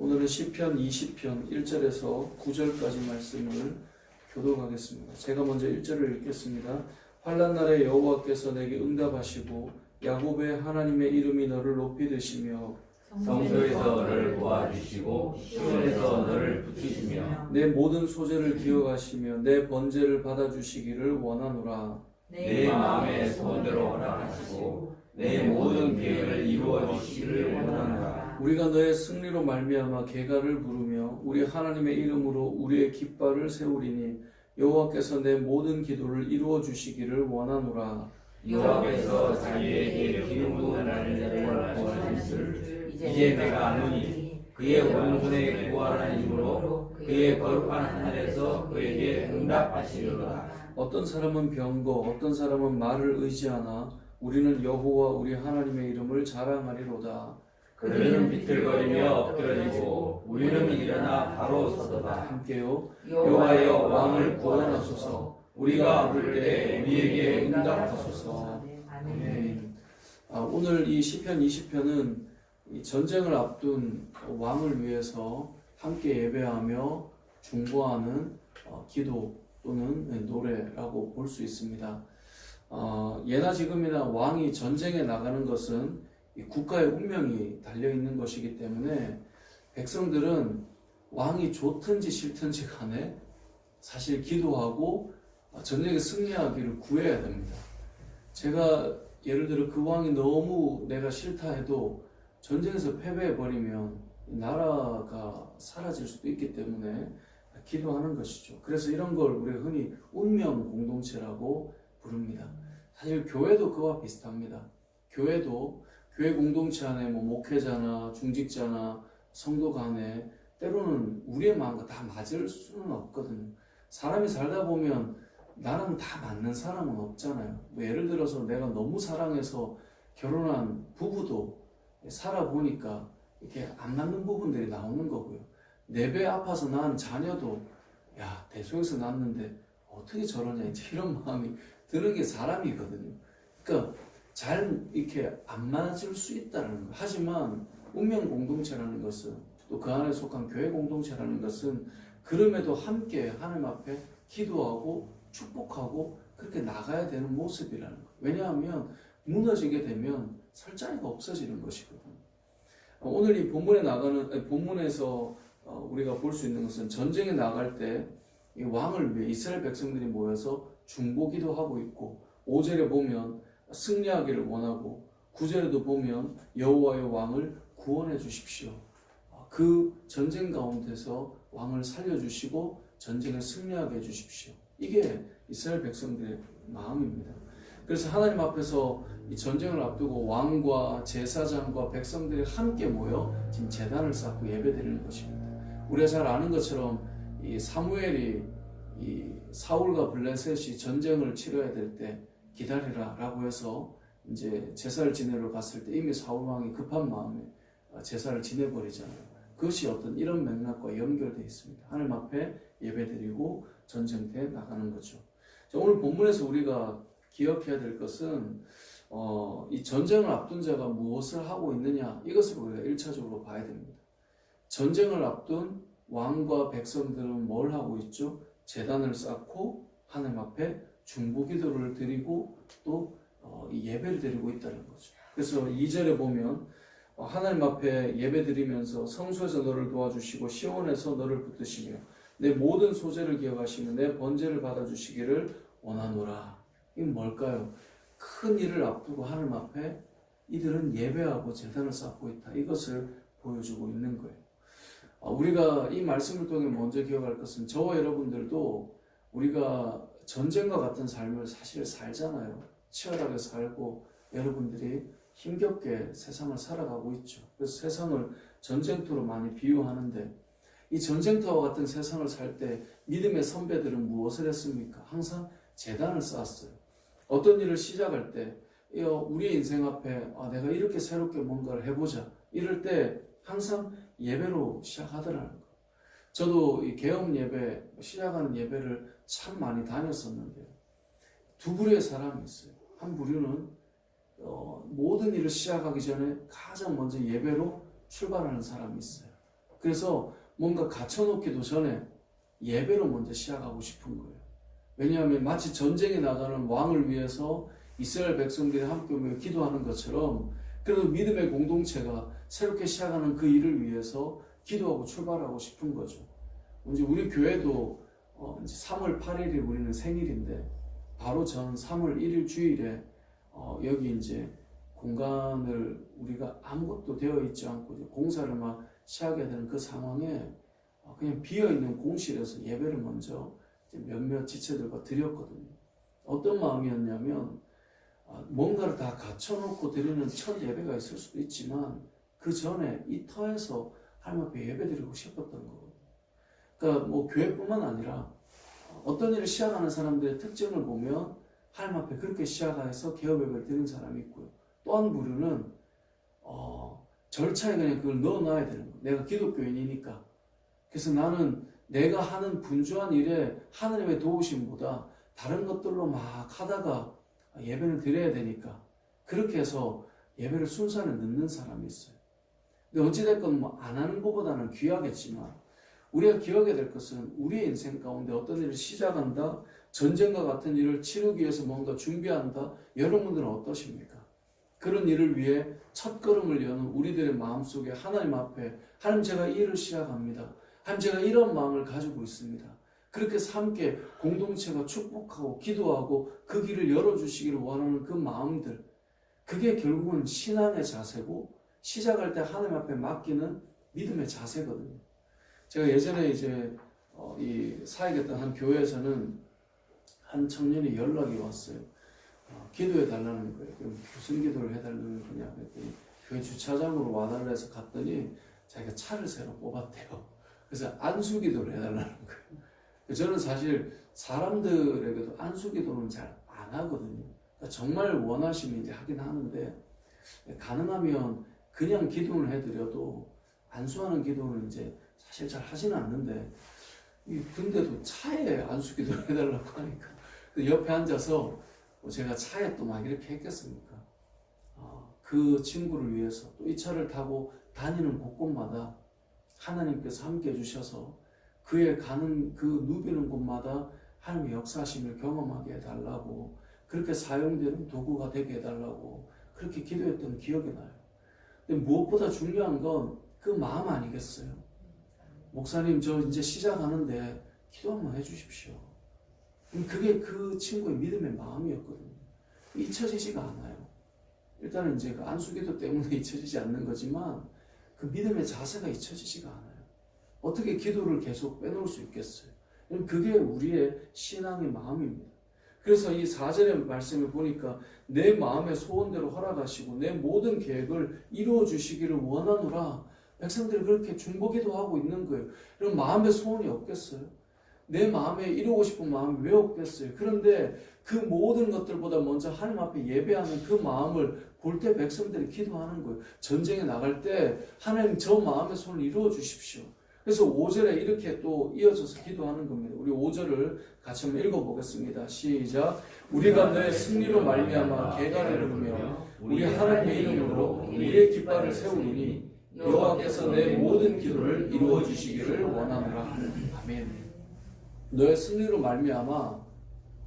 오늘은 시편 20편 1절에서 9절까지 말씀을 교독하겠습니다. 제가 먼저 1절을 읽겠습니다. 환난 날에 여호와께서 내게 응답하시고 야곱의 하나님의 이름이 너를 높이 드시며 성소에서 너를 도와주시고 시온에서 너를 붙이시며 내 모든 소재를 기억하시며 내 번제를 받아주시기를 원하노라. 내 마음의 소원대로 허락하시고 내 모든 계획을 이루어 주시기를 원하노라. 우리가 너의 승리로 말미암아 계가를 부르며 우리 하나님의 이름으로 우리의 깃발을 세우리니 여호와께서 내 모든 기도를 이루어 주시기를 원하노라. 여호와께서 자기에게 기름 부은 자를 원하시는 줄 이제 내가 아노니 그의 원군의 구원한 이름으로 그의 거룩한 하늘에서 그에게 응답하시리로다. 어떤 사람은 병거 어떤 사람은 말을 의지하나 우리는 여호와 우리 하나님의 이름을 자랑하리로다. 그들은 비틀거리며 엎드러지고 우리는 일어나 바로 서도다. 함께요. 여호와여 왕을 구원하소서. 우리가 부를 때 우리에게 응답하소서. 아멘. 오늘 이 시편 20편은 이 전쟁을 앞둔 왕을 위해서 함께 예배하며 중보하는 기도 또는 노래라고 볼 수 있습니다. 예나 지금이나 왕이 전쟁에 나가는 것은 이 국가의 운명이 달려있는 것이기 때문에 백성들은 왕이 좋든지 싫든지 간에 사실 기도하고 전쟁에 승리하기를 구해야 됩니다. 제가 예를 들어 그 왕이 너무 내가 싫다 해도 전쟁에서 패배해버리면 나라가 사라질 수도 있기 때문에 기도하는 것이죠. 그래서 이런 걸 우리가 흔히 운명 공동체라고 부릅니다. 사실 교회도 그와 비슷합니다. 교회도 교회 공동체 안에 목회자나 중직자나 성도 간에 때로는 우리의 마음과 다 맞을 수는 없거든요. 사람이 살다 보면 나랑 다 맞는 사람은 없잖아요. 예를 들어서 내가 너무 사랑해서 결혼한 부부도 살아보니까 이렇게 안 맞는 부분들이 나오는 거고요. 내 배 아파서 낳은 자녀도 야 대소에서 낳았는데 어떻게 저러냐 이제 이런 마음이 드는 게 사람이거든요. 그러니까 잘 이렇게 안 맞을 수 있다는 거예요. 하지만 운명 공동체라는 것은 또 그 안에 속한 교회 공동체라는 것은 그럼에도 함께 하나님 앞에 기도하고 축복하고 그렇게 나가야 되는 모습이라는 거예요. 왜냐하면 무너지게 되면 설 자리가 없어지는 것이거든요. 오늘 이 본문에서 우리가 볼 수 있는 것은 전쟁에 나갈 때 이 왕을 위해 이스라엘 백성들이 모여서 중보기도 하고 있고 5절에 보면 승리하기를 원하고 9절에도 보면 여호와의 왕을 구원해 주십시오. 그 전쟁 가운데서 왕을 살려주시고 전쟁을 승리하게 해주십시오. 이게 이스라엘 백성들의 마음입니다. 그래서 하나님 앞에서 이 전쟁을 앞두고 왕과 제사장과 백성들이 함께 모여 지금 제단을 쌓고 예배드리는 것입니다. 우리가 잘 아는 것처럼 이 사무엘이 이 사울과 블레셋이 전쟁을 치러야 될 때 기다리라 라고 해서 이제 제사를 지내러 갔을 때 이미 사울 왕이 급한 마음에 제사를 지내버리잖아요. 그것이 어떤 이런 맥락과 연결되어 있습니다. 하나님 앞에 예배드리고 전쟁터에 나가는 거죠. 자, 오늘 본문에서 우리가 기억해야 될 것은 이 전쟁을 앞둔 자가 무엇을 하고 있느냐 이것을 우리가 1차적으로 봐야 됩니다. 전쟁을 앞둔 왕과 백성들은 뭘 하고 있죠? 제단을 쌓고 하나님 앞에 중보기도를 드리고 또 예배를 드리고 있다는 거죠. 그래서 2절에 보면 하나님 앞에 예배드리면서 성소에서 너를 도와주시고 시온에서 너를 붙드시며 내 모든 소재를 기억하시며 내 번제를 받아주시기를 원하노라. 이건 뭘까요? 큰 일을 앞두고 하나님 앞에 이들은 예배하고 제단을 쌓고 있다. 이것을 보여주고 있는 거예요. 우리가 이 말씀을 통해 먼저 기억할 것은 저와 여러분들도 우리가 전쟁과 같은 삶을 사실 살잖아요. 치열하게 살고 여러분들이 힘겹게 세상을 살아가고 있죠. 그래서 세상을 전쟁터로 많이 비유하는데 이 전쟁터와 같은 세상을 살 때 믿음의 선배들은 무엇을 했습니까? 항상 제단을 쌓았어요. 어떤 일을 시작할 때 우리의 인생 앞에 내가 이렇게 새롭게 뭔가를 해보자 이럴 때 항상 예배로 시작하더라는 거. 저도 이 개업 예배 시작하는 예배를 참 많이 다녔었는데요. 두 부류의 사람이 있어요. 한 부류는 모든 일을 시작하기 전에 가장 먼저 예배로 출발하는 사람이 있어요. 그래서 뭔가 갖춰놓기도 전에 예배로 먼저 시작하고 싶은 거예요. 왜냐하면 마치 전쟁에 나가는 왕을 위해서 이스라엘 백성들이 함께 모여 기도하는 것처럼, 그래도 믿음의 공동체가 새롭게 시작하는 그 일을 위해서 기도하고 출발하고 싶은 거죠. 이제 우리 교회도 이제 3월 8일이 우리는 생일인데, 바로 전 3월 1일 주일에 여기 이제 공간을 우리가 아무것도 되어 있지 않고 이제 공사를 막 시작해야 되는 그 상황에 그냥 비어있는 공실에서 예배를 먼저 이제 몇몇 지체들과 드렸거든요. 어떤 마음이었냐면, 뭔가를 다 갖춰놓고 드리는 첫 예배가 있을 수도 있지만 그 전에 이 터에서 하나님 앞에 예배드리고 싶었던 거거든요. 그러니까 뭐 교회뿐만 아니라 어떤 일을 시작하는 사람들의 특징을 보면 하나님 앞에 그렇게 시작해서 개업 예배를 드리는 사람이 있고요. 또 한 부류는 절차에 그냥 그걸 넣어놔야 되는 거예요. 내가 기독교인이니까. 그래서 나는 내가 하는 분주한 일에 하나님의 도우심보다 다른 것들로 막 하다가 예배를 드려야 되니까 그렇게 해서 예배를 순서를 넣는 사람이 있어요. 근데 어찌됐건 뭐 안 하는 것보다는 귀하겠지만, 우리가 기억해야 될 것은 우리의 인생 가운데 어떤 일을 시작한다, 전쟁과 같은 일을 치르기 위해서 뭔가 준비한다. 여러분들은 어떠십니까? 그런 일을 위해 첫걸음을 여는 우리들의 마음속에 하나님 앞에, 하나님 제가 이 일을 시작합니다. 하나님 제가 이런 마음을 가지고 있습니다. 그렇게 해서 함께 공동체가 축복하고 기도하고 그 길을 열어주시기를 원하는 그 마음들, 그게 결국은 신앙의 자세고 시작할 때 하나님 앞에 맡기는 믿음의 자세거든요. 제가 예전에 이제 이 사역했던 한 교회에서는 한 청년이 연락이 왔어요. 기도해 달라는 거예요. 그럼 무슨 기도를 해달라는 거냐 그랬더니 교회 주차장으로 와달라 해서 갔더니 자기가 차를 새로 뽑았대요. 그래서 안수 기도를 해달라는 거예요. 저는 사실 사람들에게도 안수 기도는 잘 안 하거든요. 그러니까 정말 원하시면 이제 하긴 하는데, 가능하면 그냥 기도를 해드려도 안수하는 기도는 이제 사실 잘 하지는 않는데, 근데도 차에 안수 기도를 해달라고 하니까 옆에 앉아서 제가 차에 또 막 이렇게 했겠습니까? 그 친구를 위해서 또 이 차를 타고 다니는 곳곳마다 하나님께서 함께 해주셔서 그의 가는 그 누비는 곳마다 하나님의 역사하심을 경험하게 해달라고, 그렇게 사용되는 도구가 되게 해달라고 그렇게 기도했던 기억이 나요. 근데 무엇보다 중요한 건 그 마음 아니겠어요? 목사님 저 이제 시작하는데 기도 한번 해주십시오. 그게 그 친구의 믿음의 마음이었거든요. 잊혀지지가 않아요. 일단은 이제 그 안수기도 때문에 잊혀지지 않는 거지만 그 믿음의 자세가 잊혀지지가 않아요. 어떻게 기도를 계속 빼놓을 수 있겠어요? 그게 우리의 신앙의 마음입니다. 그래서 이 4절의 말씀을 보니까 내 마음의 소원대로 허락하시고 내 모든 계획을 이루어 주시기를 원하노라. 백성들이 그렇게 중보기도 하고 있는 거예요. 그럼 마음의 소원이 없겠어요? 내 마음에 이루고 싶은 마음이 왜 없겠어요? 그런데 그 모든 것들보다 먼저 하나님 앞에 예배하는 그 마음을 볼 때 백성들이 기도하는 거예요. 전쟁에 나갈 때 하나님 저 마음의 소원을 이루어 주십시오. 그래서 5절에 이렇게 또 이어져서 기도하는 겁니다. 우리 5절을 같이 한번 읽어보겠습니다. 시작. 우리가 너의 승리로 말미암아 계가를 누르며 우리 하나님의 이름으로 우리의 깃발을 세우리니 여호와께서 내 모든 기도를 이루어 주시기를 원하노라. 아멘. 너의 승리로 말미암아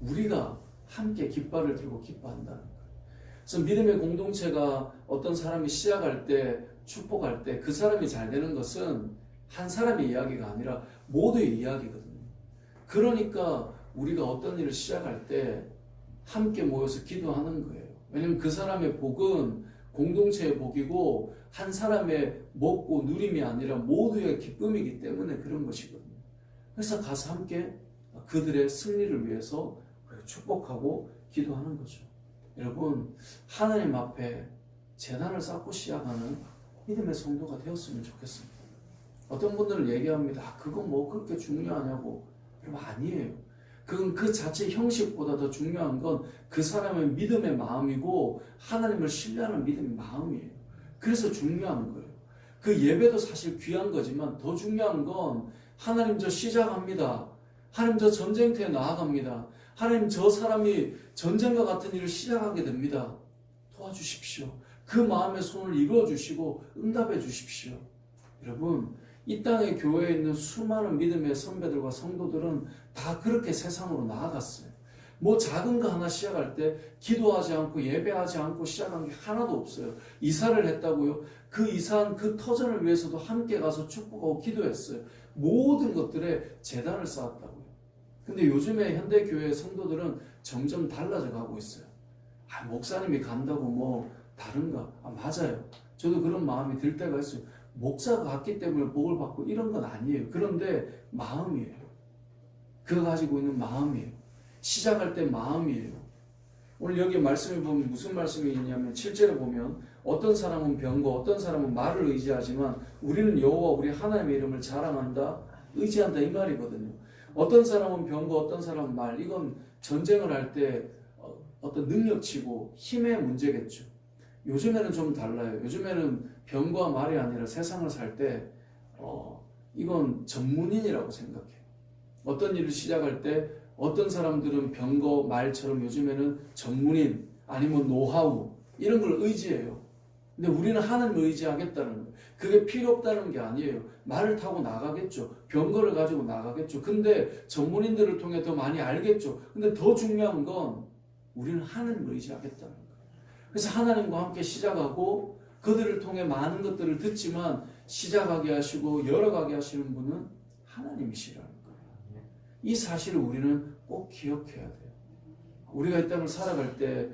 우리가 함께 깃발을 들고 기뻐한다는 거예요. 그래서 믿음의 공동체가 어떤 사람이 시작할 때, 축복할 때 그 사람이 잘 되는 것은 한 사람의 이야기가 아니라 모두의 이야기거든요. 그러니까 우리가 어떤 일을 시작할 때 함께 모여서 기도하는 거예요. 왜냐하면 그 사람의 복은 공동체의 복이고 한 사람의 먹고 누림이 아니라 모두의 기쁨이기 때문에 그런 것이거든요. 그래서 가서 함께 그들의 승리를 위해서 축복하고 기도하는 거죠. 여러분, 하나님 앞에 제단을 쌓고 시작하는 믿음의 성도가 되었으면 좋겠습니다. 어떤 분들은 얘기합니다. 그건 뭐 그렇게 중요하냐고. 여러분, 아니에요. 그건 그 자체 형식보다 더 중요한 건 그 사람의 믿음의 마음이고 하나님을 신뢰하는 믿음의 마음이에요. 그래서 중요한 거예요. 그 예배도 사실 귀한 거지만 더 중요한 건 하나님 저 시작합니다. 하나님 저 전쟁터에 나아갑니다. 하나님 저 사람이 전쟁과 같은 일을 시작하게 됩니다. 도와주십시오. 그 마음의 손을 이루어 주시고 응답해 주십시오. 여러분, 이 땅의 교회에 있는 수많은 믿음의 선배들과 성도들은 다 그렇게 세상으로 나아갔어요. 뭐 작은 거 하나 시작할 때 기도하지 않고 예배하지 않고 시작한 게 하나도 없어요. 이사를 했다고요? 그 이사한 그 터전을 위해서도 함께 가서 축복하고 기도했어요. 모든 것들에 재단을 쌓았다고요. 근데 요즘에 현대교회 성도들은 점점 달라져 가고 있어요. 목사님이 간다고 뭐 다른가? 맞아요. 저도 그런 마음이 들 때가 있어요. 목사가 갔기 때문에 복을 받고 이런 건 아니에요. 그런데 마음이에요. 그가 가지고 있는 마음이에요. 시작할 때 마음이에요. 오늘 여기 말씀에 보면 무슨 말씀이 있냐면 7절에 보면 어떤 사람은 병거, 어떤 사람은 말을 의지하지만 우리는 여호와 우리 하나님의 이름을 자랑한다, 의지한다 이 말이거든요. 어떤 사람은 병거, 어떤 사람은 말. 이건 전쟁을 할 때 어떤 능력치고 힘의 문제겠죠. 요즘에는 좀 달라요. 요즘에는 병과 말이 아니라 세상을 살 때 이건 전문인이라고 생각해요. 어떤 일을 시작할 때 어떤 사람들은 병거, 말처럼 요즘에는 전문인 아니면 노하우 이런 걸 의지해요. 근데 우리는 하나님을 의지하겠다는 거예요. 그게 필요 없다는 게 아니에요. 말을 타고 나가겠죠. 병거를 가지고 나가겠죠. 근데 전문인들을 통해 더 많이 알겠죠. 근데 더 중요한 건 우리는 하나님을 의지하겠다는 거예요. 그래서 하나님과 함께 시작하고 그들을 통해 많은 것들을 듣지만 시작하게 하시고 열어가게 하시는 분은 하나님이시라는 거예요. 이 사실을 우리는 꼭 기억해야 돼요. 우리가 이 땅을 살아갈 때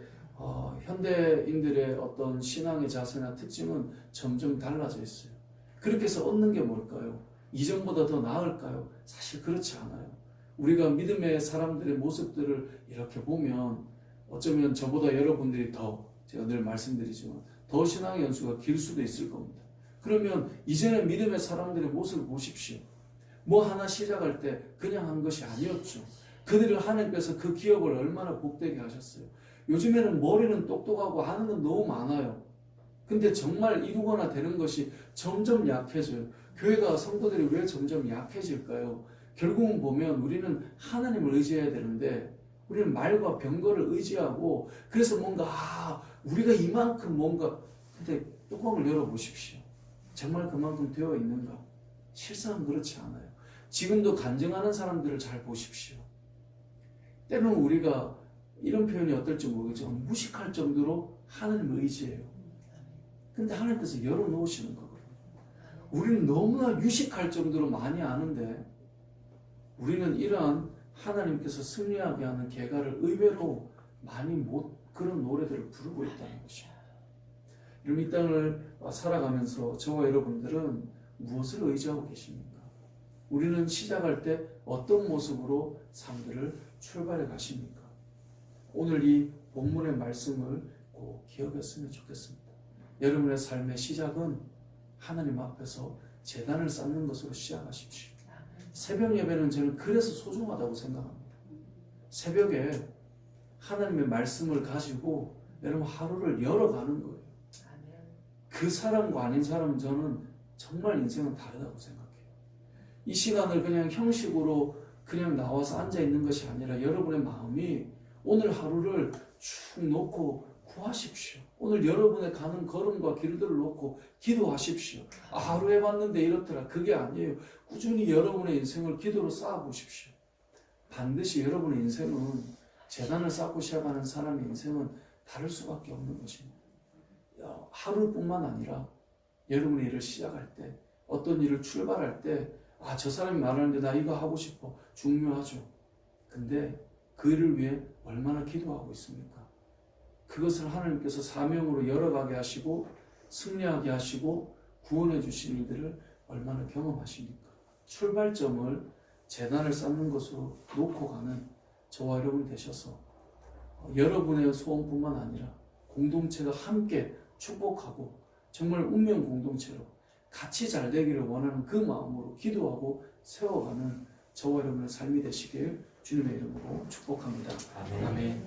현대인들의 어떤 신앙의 자세나 특징은 점점 달라져 있어요. 그렇게 해서 얻는 게 뭘까요? 이전보다 더 나을까요? 사실 그렇지 않아요. 우리가 믿음의 사람들의 모습들을 이렇게 보면 어쩌면 저보다 여러분들이 더, 제가 늘 말씀드리지만 더 신앙의 연수가 길 수도 있을 겁니다. 그러면 이제는 믿음의 사람들의 모습을 보십시오. 뭐 하나 시작할 때 그냥 한 것이 아니었죠. 그들을 하나님께서 그 기업을 얼마나 복되게 하셨어요. 요즘에는 머리는 똑똑하고 아는 건 너무 많아요. 근데 정말 이루거나 되는 것이 점점 약해져요. 교회가 성도들이 왜 점점 약해질까요? 결국은 보면 우리는 하나님을 의지해야 되는데 우리는 말과 병거를 의지하고 그래서 뭔가 우리가 이만큼 뭔가 근데 뚜껑을 열어보십시오. 정말 그만큼 되어 있는가? 실상은 그렇지 않아요. 지금도 간증하는 사람들을 잘 보십시오. 때로는 우리가 이런 표현이 어떨지 모르겠지만 무식할 정도로 하나님을 의지해요. 근데 하나님께서 열어놓으시는 거거든요. 우리는 너무나 유식할 정도로 많이 아는데 우리는 이러한 하나님께서 승리하게 하는 계가를 의외로 많이 못 그런 노래들을 부르고 있다는 것이죠. 여러분 이 땅을 살아가면서 저와 여러분들은 무엇을 의지하고 계십니까? 우리는 시작할 때 어떤 모습으로 삶들을 출발해 가십니까? 오늘 이 본문의 말씀을 꼭 기억했으면 좋겠습니다. 여러분의 삶의 시작은 하나님 앞에서 제단을 쌓는 것으로 시작하십시오. 새벽 예배는 저는 그래서 소중하다고 생각합니다. 새벽에 하나님의 말씀을 가지고 여러분 하루를 열어가는 거예요. 그 사람과 아닌 사람 저는 정말 인생은 다르다고 생각해요. 이 시간을 그냥 형식으로 그냥 나와서 앉아 있는 것이 아니라 여러분의 마음이 오늘 하루를 쭉 놓고 구하십시오. 오늘 여러분의 가는 걸음과 길들을 놓고 기도하십시오. 하루 해봤는데 이렇더라. 그게 아니에요. 꾸준히 여러분의 인생을 기도로 쌓아보십시오. 반드시 여러분의 인생은 재단을 쌓고 시작하는 사람의 인생은 다를 수밖에 없는 것입니다. 하루뿐만 아니라 여러분의 일을 시작할 때 어떤 일을 출발할 때 저 사람이 말하는데 나 이거 하고 싶어. 중요하죠. 근데 그 일을 위해 얼마나 기도하고 있습니까? 그것을 하나님께서 사명으로 열어가게 하시고 승리하게 하시고 구원해 주신 일들을 얼마나 경험하십니까? 출발점을 재단을 쌓는 것으로 놓고 가는 저와 여러분 되셔서 여러분의 소원뿐만 아니라 공동체가 함께 축복하고 정말 운명 공동체로 같이 잘 되기를 원하는 그 마음으로 기도하고 세워가는 저와 여러분의 삶이 되시길 주님의 이름으로 축복합니다. 아멘.